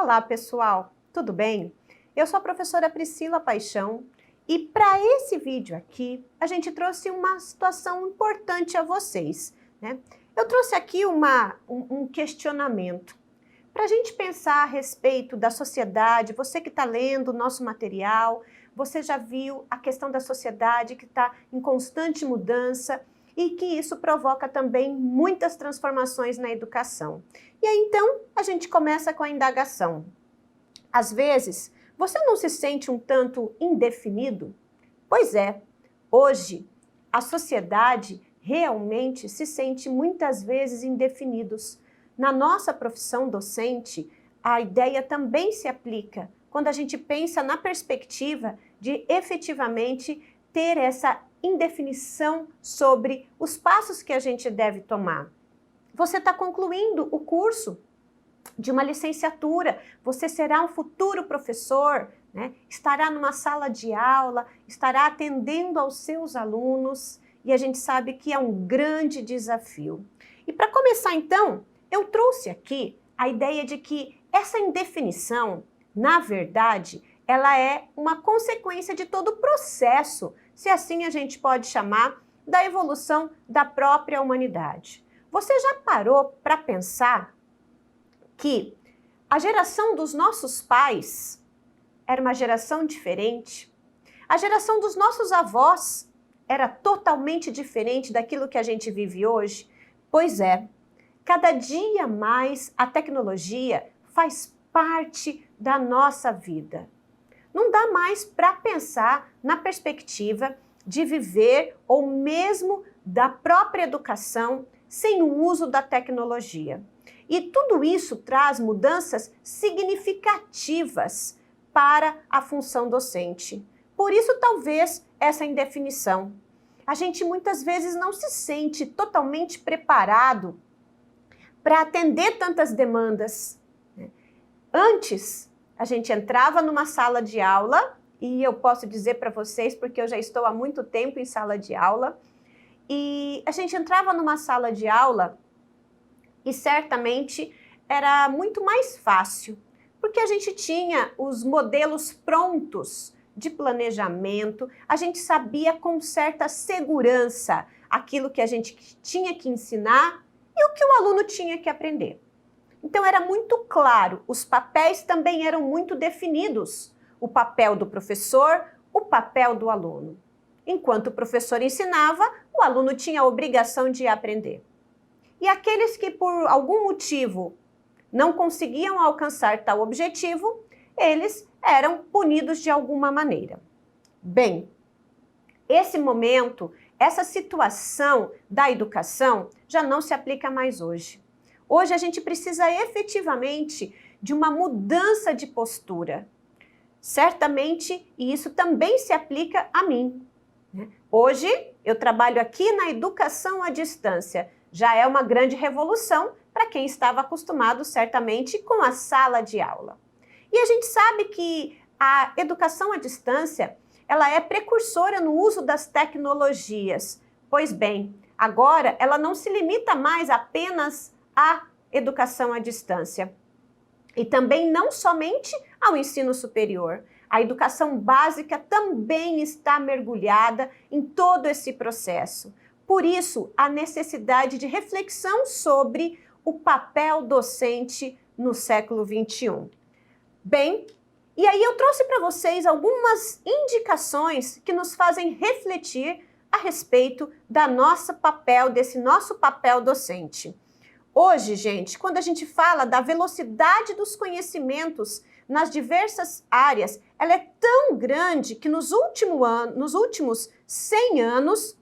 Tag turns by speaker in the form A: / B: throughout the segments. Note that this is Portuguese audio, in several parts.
A: Olá, pessoal, tudo bem? Eu sou a professora Priscila Paixão e para esse vídeo aqui, a gente trouxe uma situação importante a vocês, né? Eu trouxe aqui um questionamento para a gente pensar a respeito da sociedade. Você que está lendo o nosso material, você já viu a questão da sociedade que está em constante mudança e que isso provoca também muitas transformações na educação. E aí, então, a gente começa com a indagação. Às vezes, você não se sente um tanto indefinido? Pois é, hoje, a sociedade realmente se sente muitas vezes indefinidos. Na nossa profissão docente, a ideia também se aplica quando a gente pensa na perspectiva de efetivamente ter essa indefinição sobre os passos que a gente deve tomar. Você está concluindo o curso de uma licenciatura, você será um futuro professor, né? Estará numa sala de aula, estará atendendo aos seus alunos, e a gente sabe que é um grande desafio. E para começar então, eu trouxe aqui a ideia de que essa indefinição, na verdade, ela é uma consequência de todo o processo, se assim a gente pode chamar, da evolução da própria humanidade. Você já parou para pensar que a geração dos nossos pais era uma geração diferente? A geração dos nossos avós era totalmente diferente daquilo que a gente vive hoje? Pois é, cada dia mais a tecnologia faz parte da nossa vida. Não dá mais para pensar na perspectiva de viver ou mesmo da própria educação sem o uso da tecnologia. E tudo isso traz mudanças significativas para a função docente. Por isso, talvez, essa indefinição. A gente muitas vezes não se sente totalmente preparado para atender tantas demandas. Antes, a gente entrava numa sala de aula, e eu posso dizer para vocês, porque eu já estou há muito tempo em sala de aula, e a gente entrava numa sala de aula e certamente era muito mais fácil, porque a gente tinha os modelos prontos de planejamento, a gente sabia com certa segurança aquilo que a gente tinha que ensinar e o que o aluno tinha que aprender. Então era muito claro, os papéis também eram muito definidos. O papel do professor, o papel do aluno. Enquanto o professor ensinava, o aluno tinha a obrigação de aprender. E aqueles que por algum motivo não conseguiam alcançar tal objetivo, eles eram punidos de alguma maneira. Bem, esse momento, essa situação da educação já não se aplica mais hoje. Hoje a gente precisa efetivamente de uma mudança de postura. Certamente, e isso também se aplica a mim. Hoje, eu trabalho aqui na educação à distância. Já é uma grande revolução para quem estava acostumado, certamente, com a sala de aula. E a gente sabe que a educação à distância, ela é precursora no uso das tecnologias. Pois bem, agora ela não se limita mais apenas à educação à distância. E também não somente ao ensino superior. A educação básica também está mergulhada em todo esse processo. Por isso, a necessidade de reflexão sobre o papel docente no século XXI. Bem, e aí eu trouxe para vocês algumas indicações que nos fazem refletir a respeito desse nosso papel docente. Hoje, gente, quando a gente fala da velocidade dos conhecimentos nas diversas áreas, ela é tão grande que nos últimos 100 anos,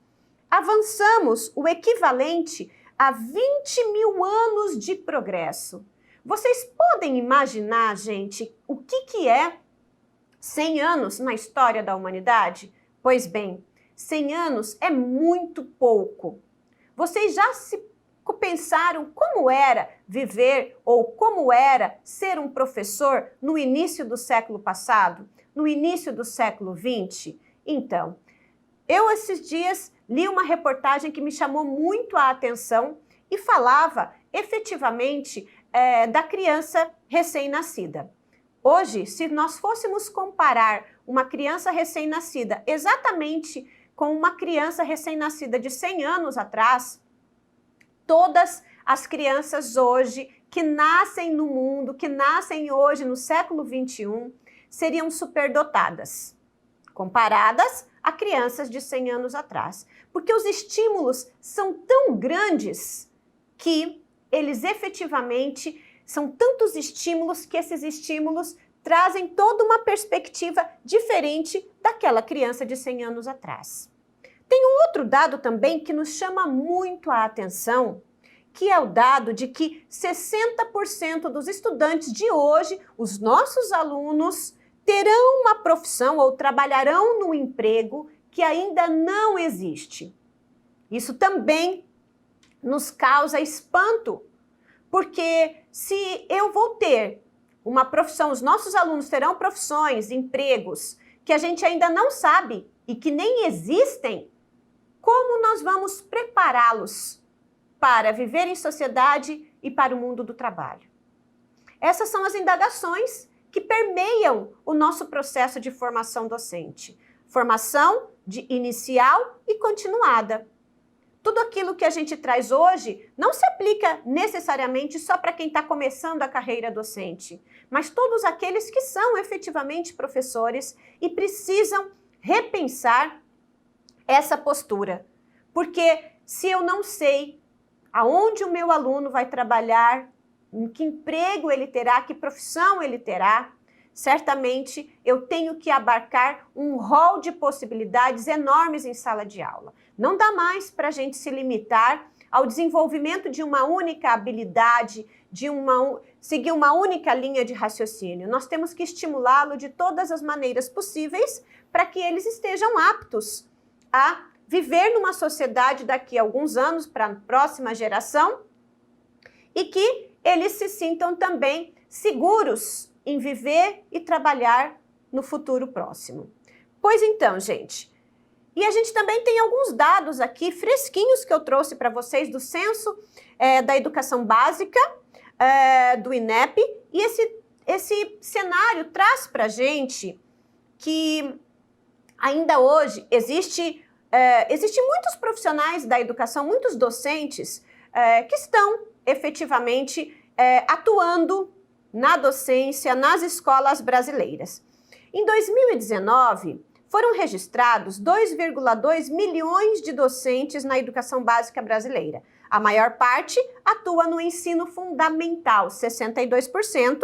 A: avançamos o equivalente a 20 mil anos de progresso. Vocês podem imaginar, gente, o que é 100 anos na história da humanidade? Pois bem, 100 anos é muito pouco. Vocês já se pensaram como era viver ou como era ser um professor no início do século passado, no início do século XX? Então, eu esses dias li uma reportagem que me chamou muito a atenção e falava efetivamente da criança recém-nascida. Hoje, se nós fôssemos comparar uma criança recém-nascida exatamente com uma criança recém-nascida de 100 anos atrás, todas as crianças hoje que nascem no mundo, que nascem hoje no século XXI, seriam superdotadas, comparadas a crianças de 100 anos atrás. Porque os estímulos são tão grandes que eles efetivamente são tantos estímulos que esses estímulos trazem toda uma perspectiva diferente daquela criança de 100 anos atrás. Tem um outro dado também que nos chama muito a atenção, que é o dado de que 60% dos estudantes de hoje, os nossos alunos, terão uma profissão ou trabalharão num emprego que ainda não existe. Isso também nos causa espanto, porque se eu vou ter uma profissão, os nossos alunos terão profissões, empregos, que a gente ainda não sabe e que nem existem, como nós vamos prepará-los para viver em sociedade e para o mundo do trabalho? Essas são as indagações que permeiam o nosso processo de formação docente. Formação de inicial e continuada. Tudo aquilo que a gente traz hoje não se aplica necessariamente só para quem está começando a carreira docente, mas todos aqueles que são efetivamente professores e precisam repensar essa postura. Porque se eu não sei aonde o meu aluno vai trabalhar, em que emprego ele terá, que profissão ele terá, certamente eu tenho que abarcar um rol de possibilidades enormes em sala de aula. Não dá mais para a gente se limitar ao desenvolvimento de uma única habilidade, seguir uma única linha de raciocínio. Nós temos que estimulá-lo de todas as maneiras possíveis para que eles estejam aptos a viver numa sociedade daqui a alguns anos, para a próxima geração, e que eles se sintam também seguros em viver e trabalhar no futuro próximo. Pois então, gente, e a gente também tem alguns dados aqui fresquinhos que eu trouxe para vocês do Censo da Educação Básica, do INEP, e esse cenário traz para a gente que ainda hoje existem muitos profissionais da educação, muitos docentes que estão efetivamente atuando na docência, nas escolas brasileiras. Em 2019, foram registrados 2,2 milhões de docentes na educação básica brasileira. A maior parte atua no ensino fundamental, 62%,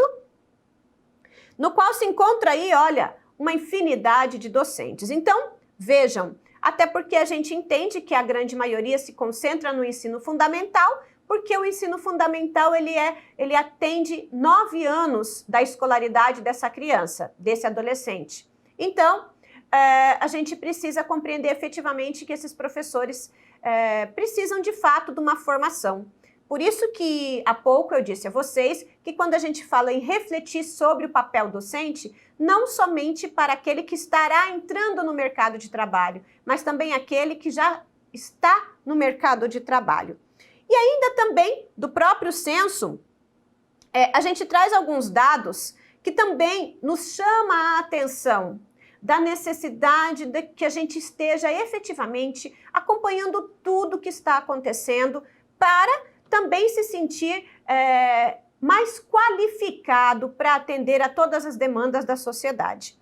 A: no qual se encontra aí, olha, uma infinidade de docentes. Então, vejam, até porque a gente entende que a grande maioria se concentra no ensino fundamental, porque o ensino fundamental ele atende 9 anos da escolaridade dessa criança, desse adolescente. Então, a gente precisa compreender efetivamente que esses professores precisam de fato de uma formação. Por isso que há pouco eu disse a vocês que quando a gente fala em refletir sobre o papel docente, não somente para aquele que estará entrando no mercado de trabalho, mas também aquele que já está no mercado de trabalho. E ainda também, do próprio censo, a gente traz alguns dados que também nos chama a atenção da necessidade de que a gente esteja efetivamente acompanhando tudo que está acontecendo para também se sentir mais qualificado para atender a todas as demandas da sociedade.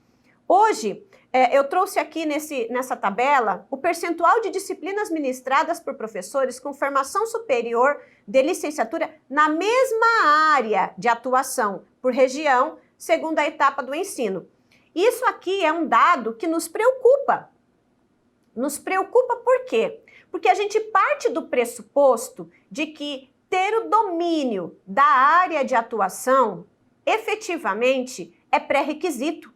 A: Hoje, eu trouxe aqui nessa tabela o percentual de disciplinas ministradas por professores com formação superior de licenciatura na mesma área de atuação por região, segundo a etapa do ensino. Isso aqui é um dado que nos preocupa. Nos preocupa por quê? Porque a gente parte do pressuposto de que ter o domínio da área de atuação efetivamente é pré-requisito.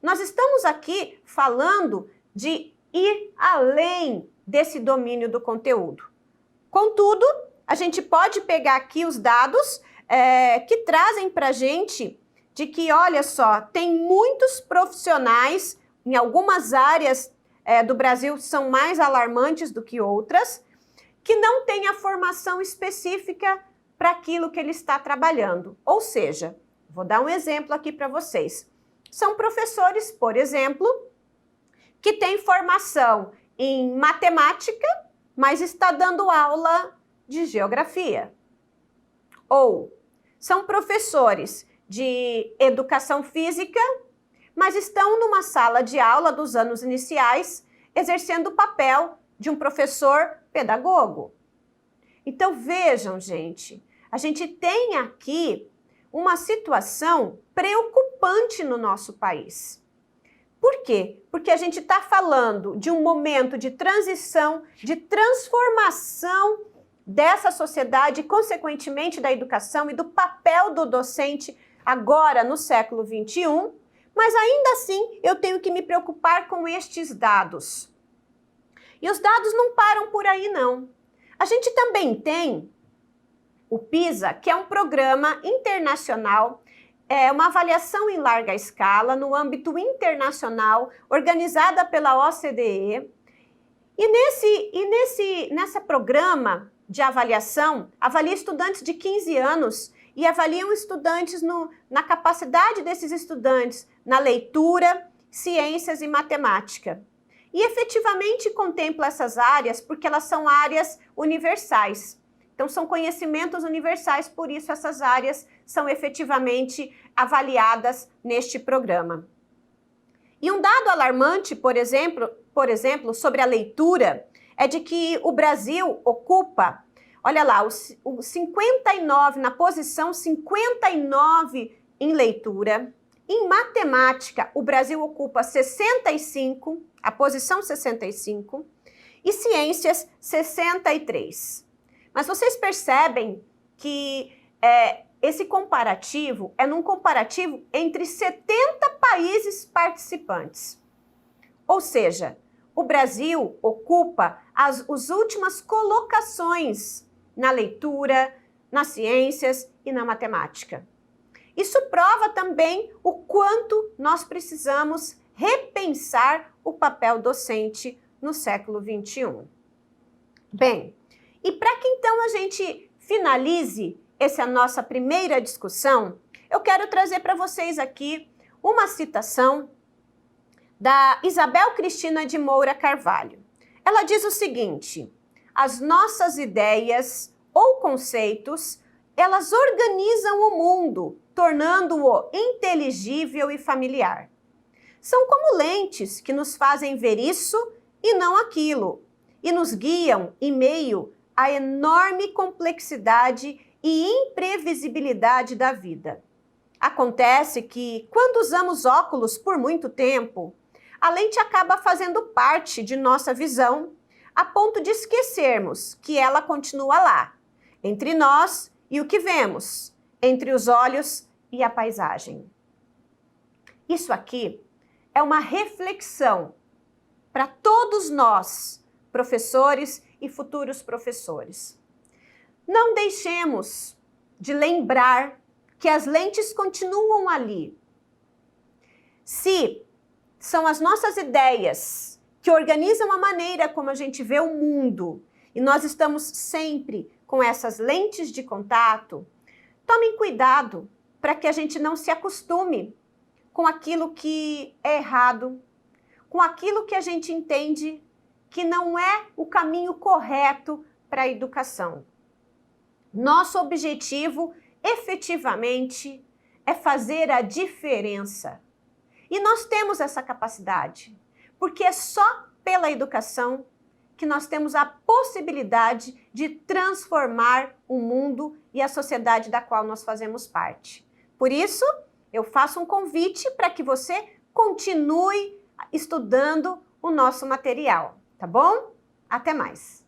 A: Nós estamos aqui falando de ir além desse domínio do conteúdo. Contudo, a gente pode pegar aqui os dados que trazem para a gente de que, olha só, tem muitos profissionais, em algumas áreas do Brasil são mais alarmantes do que outras, que não têm a formação específica para aquilo que ele está trabalhando. Ou seja, vou dar um exemplo aqui para vocês. São professores, por exemplo, que têm formação em matemática, mas está dando aula de geografia. Ou são professores de educação física, mas estão numa sala de aula dos anos iniciais, exercendo o papel de um professor pedagogo. Então vejam, gente, a gente tem aqui uma situação preocupante no nosso país. Por quê? Porque a gente está falando de um momento de transição, de transformação dessa sociedade e, consequentemente, da educação e do papel do docente agora no século XXI, mas ainda assim eu tenho que me preocupar com estes dados. E os dados não param por aí, não. A gente também tem o PISA, que é um programa internacional, é uma avaliação em larga escala, no âmbito internacional, organizada pela OCDE. E nesse programa de avaliação, avalia estudantes de 15 anos e avaliam estudantes na capacidade desses estudantes na leitura, ciências e matemática. E efetivamente contempla essas áreas porque elas são áreas universais. Então, são conhecimentos universais, por isso essas áreas são efetivamente avaliadas neste programa. E um dado alarmante, por exemplo, sobre a leitura, é de que o Brasil ocupa, olha lá, o 59, na posição 59 em leitura. Em matemática, o Brasil ocupa 65, a posição 65, e ciências 63. Mas vocês percebem que esse comparativo é num comparativo entre 70 países participantes. Ou seja, o Brasil ocupa as últimas colocações na leitura, nas ciências e na matemática. Isso prova também o quanto nós precisamos repensar o papel docente no século XXI. Bem, e para que então a gente finalize essa nossa primeira discussão, eu quero trazer para vocês aqui uma citação da Isabel Cristina de Moura Carvalho. Ela diz o seguinte: as nossas ideias ou conceitos, elas organizam o mundo, tornando-o inteligível e familiar. São como lentes que nos fazem ver isso e não aquilo, e nos guiam em meio à enorme complexidade e imprevisibilidade da vida. Acontece que, quando usamos óculos por muito tempo, a lente acaba fazendo parte de nossa visão, a ponto de esquecermos que ela continua lá, entre nós e o que vemos, entre os olhos e a paisagem. Isso aqui é uma reflexão para todos nós, professores e futuros professores. Não deixemos de lembrar que as lentes continuam ali. Se são as nossas ideias que organizam a maneira como a gente vê o mundo e nós estamos sempre com essas lentes de contato, tomem cuidado para que a gente não se acostume com aquilo que é errado, com aquilo que a gente entende que não é o caminho correto para a educação. Nosso objetivo, efetivamente, é fazer a diferença. E nós temos essa capacidade, porque é só pela educação que nós temos a possibilidade de transformar o mundo e a sociedade da qual nós fazemos parte. Por isso, eu faço um convite para que você continue estudando o nosso material, tá bom? Até mais!